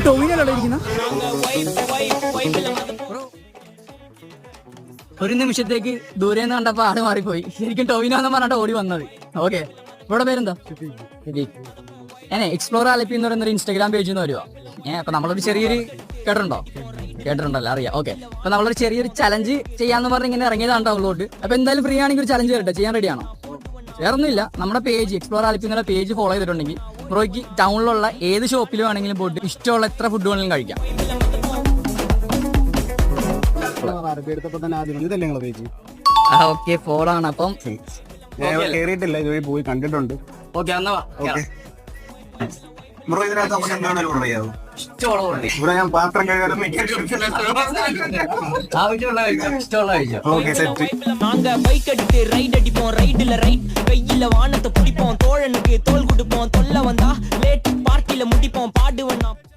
ടോവിനല്ലേ ഇരിക്കുന്ന? ഒരു നിമിഷത്തേക്ക് ദൂരെ നിന്ന് കണ്ടപ്പോ ആട് മാറിപ്പോയി. ശരിക്കും ടോവിനോന്ന് പറഞ്ഞിട്ട് ഓടി വന്നത്. ഓക്കെ, ഇവിടെ പേരെന്താ? ഏനെ എക്സ്പ്ലോർ ആലപ്പി എന്ന് പറയുന്ന ഒരു ഇൻസ്റ്റാഗ്രാം പേജിൽ നിന്ന് വരുവാ. അപ്പൊ നമ്മളൊരു ചെറിയൊരു കേട്ടിട്ടുണ്ടല്ലോ, അറിയാം. ഓക്കെ, അപ്പൊ നമ്മളൊരു ചെറിയൊരു ചലഞ്ച് ചെയ്യാന്ന് പറഞ്ഞ് ഇങ്ങനെ ഇറങ്ങിയതാണ് ടൗണിലോട്ട്. അപ്പൊ എന്തായാലും ഫ്രീ ആണെങ്കിൽ ഒരു ചലഞ്ച് തരട്ടെ, ചെയ്യാൻ റെഡിയാണോ? വേറൊന്നുമില്ല, നമ്മുടെ പേജ് എക്സ്പ്ലോർ ആലപ്പി എന്നുള്ള പേജ് ഫോളോ ചെയ്തിട്ടുണ്ടെങ്കിൽ ബ്രോയ്ക്ക് ടൗണിലുള്ള ഏത് ഷോപ്പിൽ വേണമെങ്കിലും പോയിട്ട് ഇഷ്ടമുള്ള എത്ര ഫുഡ് വേണമെങ്കിലും കഴിക്കാം. ഓക്കെ, ഫോളോ ആണ്. അപ്പം പോയി കണ്ടിട്ടുണ്ട്. ഓക്കെ, എന്നാ ബ്രോ ഇതിനകത്ത് നമുക്ക് എന്താണ് പറയാമോ? ഇവിടെ ഞാൻ പാത്രം കഴുകാനും நாங்க பைக் எடுத்து ரைட் அடிப்போம், ரைடுல ரைட் கையில வானத்தை பிடிப்போம், தோழனுக்கு தோல் கொடுப்போம், தொல்ல வந்தா லேட் பார்ட்டில முடிப்போம், பாடுவன்